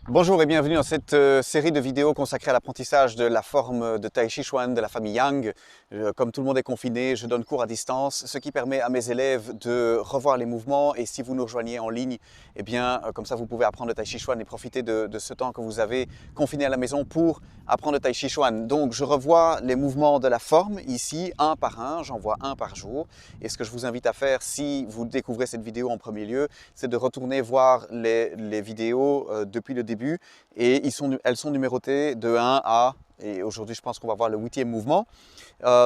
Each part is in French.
Bonjour et bienvenue dans cette série de vidéos consacrée à l'apprentissage de la forme de Tai Chi Chuan de la famille Yang. Comme tout le monde est confiné, je donne cours à distance, ce qui permet à mes élèves de revoir les mouvements et si vous nous rejoignez en ligne, eh bien, comme ça vous pouvez apprendre le Tai Chi Chuan et profiter de ce temps que vous avez confiné à la maison pour apprendre le Tai Chi Chuan. Donc je revois les mouvements de la forme ici, un par un, j'en vois un par jour. Et ce que je vous invite à faire si vous découvrez cette vidéo en premier lieu, c'est de retourner voir les vidéos depuis le début et elles sont numérotées de 1 à, et aujourd'hui je pense qu'on va voir le 8e mouvement.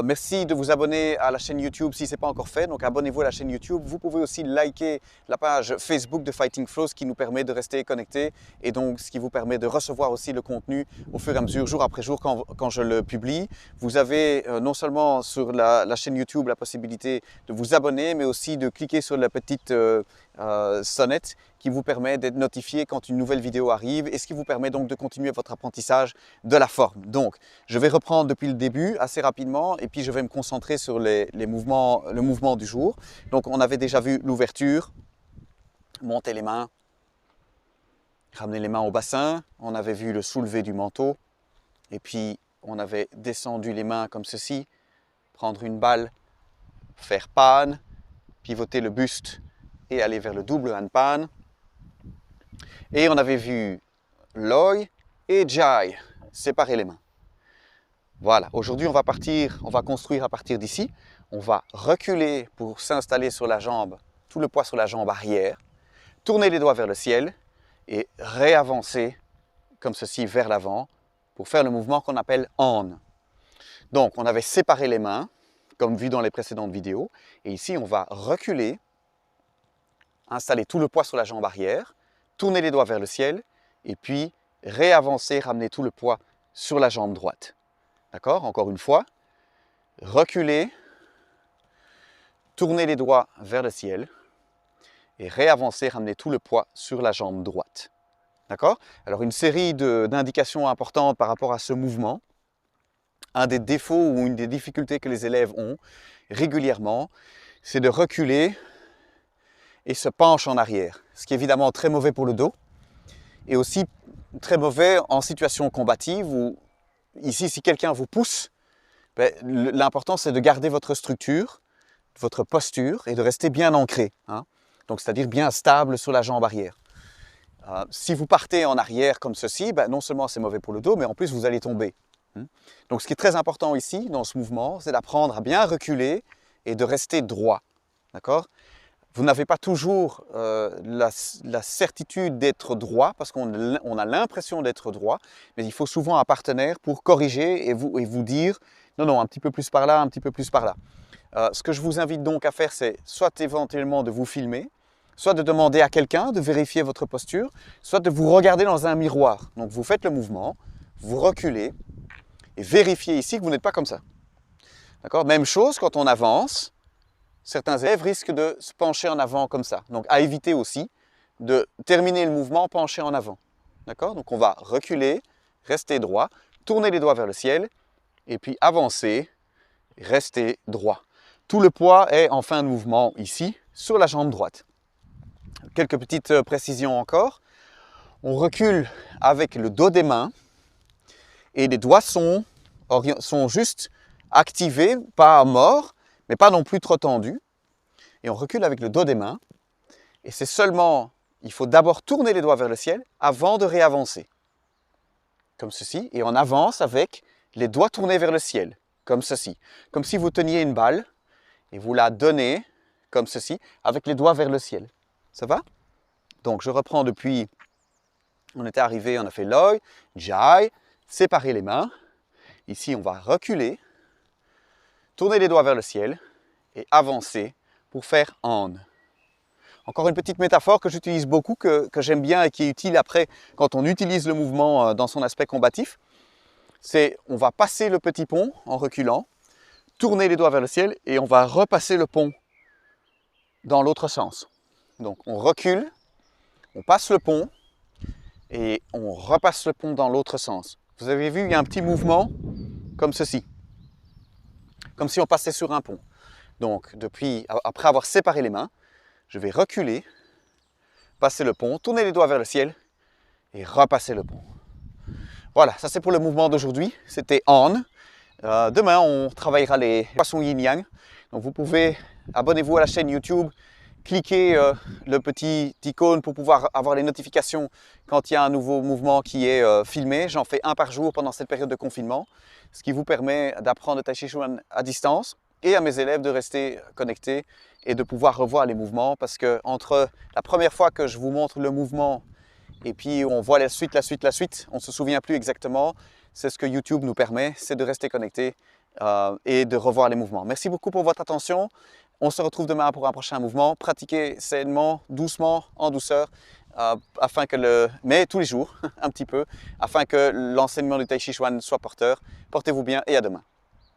Merci de vous abonner à la chaîne YouTube si ce n'est pas encore fait, donc abonnez-vous à la chaîne YouTube. Vous pouvez aussi liker la page Facebook de Fighting Flow, ce qui nous permet de rester connectés et donc ce qui vous permet de recevoir aussi le contenu au fur et à mesure, jour après jour quand je le publie. Vous avez non seulement sur la chaîne YouTube la possibilité de vous abonner, mais aussi de cliquer sur la petite sonnette qui vous permet d'être notifié quand une nouvelle vidéo arrive et ce qui vous permet donc de continuer votre apprentissage de la forme. Donc, je vais reprendre depuis le début assez rapidement et puis je vais me concentrer sur le mouvement du jour. Donc, on avait déjà vu l'ouverture, monter les mains, ramener les mains au bassin. On avait vu le soulevé du manteau et puis on avait descendu les mains comme ceci, prendre une balle, faire pan, pivoter le buste et aller vers le double hand pan. Et on avait vu Loi et Jai, séparer les mains. Voilà, aujourd'hui on va construire à partir d'ici. On va reculer pour s'installer sur la jambe, tout le poids sur la jambe arrière, tourner les doigts vers le ciel et réavancer comme ceci vers l'avant pour faire le mouvement qu'on appelle On. Donc on avait séparé les mains, comme vu dans les précédentes vidéos, et ici on va reculer, installer tout le poids sur la jambe arrière, tourner les doigts vers le ciel et puis réavancer, ramener tout le poids sur la jambe droite. D'accord? Encore une fois, reculer, tourner les doigts vers le ciel et réavancer, ramener tout le poids sur la jambe droite. D'accord? Alors une série d'indications importantes par rapport à ce mouvement. Un des défauts ou une des difficultés que les élèves ont régulièrement, c'est de reculer et se penche en arrière, ce qui est évidemment très mauvais pour le dos et aussi très mauvais en situation combative où ici si quelqu'un vous pousse, l'important c'est de garder votre structure, votre posture et de rester bien ancré, hein? Donc c'est-à-dire bien stable sur la jambe arrière. Si vous partez en arrière comme ceci, non seulement c'est mauvais pour le dos mais en plus vous allez tomber. Donc ce qui est très important ici dans ce mouvement, c'est d'apprendre à bien reculer et de rester droit. D'accord? Vous n'avez pas toujours la certitude d'être droit parce qu'on a l'impression d'être droit, mais il faut souvent un partenaire pour corriger et vous dire non, non, un petit peu plus par là, un petit peu plus par là. Ce que je vous invite donc à faire, c'est soit éventuellement de vous filmer, soit de demander à quelqu'un de vérifier votre posture, soit de vous regarder dans un miroir. Donc vous faites le mouvement, vous reculez et vérifiez ici que vous n'êtes pas comme ça. D'accord? Même chose quand on avance. Certains élèves risquent de se pencher en avant comme ça. Donc à éviter aussi de terminer le mouvement penché en avant. D'accord? Donc on va reculer, rester droit, tourner les doigts vers le ciel et puis avancer, rester droit. Tout le poids est en fin de mouvement ici, sur la jambe droite. Quelques petites précisions encore. On recule avec le dos des mains et les doigts sont juste activés, pas à mort, mais pas non plus trop tendu. Et on recule avec le dos des mains. Et c'est seulement, il faut d'abord tourner les doigts vers le ciel avant de réavancer. Comme ceci. Et on avance avec les doigts tournés vers le ciel. Comme ceci. Comme si vous teniez une balle et vous la donnez comme ceci avec les doigts vers le ciel. Ça va? Donc je reprends depuis, on était arrivé, on a fait Loi, Jai, séparer les mains. Ici on va reculer, tourner les doigts vers le ciel et avancer pour faire On. Encore une petite métaphore que j'utilise beaucoup, que j'aime bien et qui est utile après quand on utilise le mouvement dans son aspect combatif. C'est on va passer le petit pont en reculant, tourner les doigts vers le ciel et on va repasser le pont dans l'autre sens. Donc on recule, on passe le pont et on repasse le pont dans l'autre sens. Vous avez vu, il y a un petit mouvement comme ceci, comme si on passait sur un pont. Donc après avoir séparé les mains, je vais reculer, passer le pont, tourner les doigts vers le ciel et repassez le pont. Voilà, ça c'est pour le mouvement d'aujourd'hui, c'était On. Demain, on travaillera les poissons yin-yang. Donc vous pouvez, abonnez-vous à la chaîne YouTube, cliquez le petit icône pour pouvoir avoir les notifications quand il y a un nouveau mouvement qui est filmé. J'en fais un par jour pendant cette période de confinement, ce qui vous permet d'apprendre le Tai Chi Chuan à distance et à mes élèves de rester connectés et de pouvoir revoir les mouvements, parce que entre la première fois que je vous montre le mouvement et puis on voit la suite, on ne se souvient plus exactement. C'est ce que YouTube nous permet, c'est de rester connecté et de revoir les mouvements. Merci beaucoup pour votre attention. On se retrouve demain pour un prochain mouvement. Pratiquez sainement, doucement, en douceur, mais tous les jours, un petit peu, afin que l'enseignement du Tai Chi Chuan soit porteur. Portez-vous bien et à demain.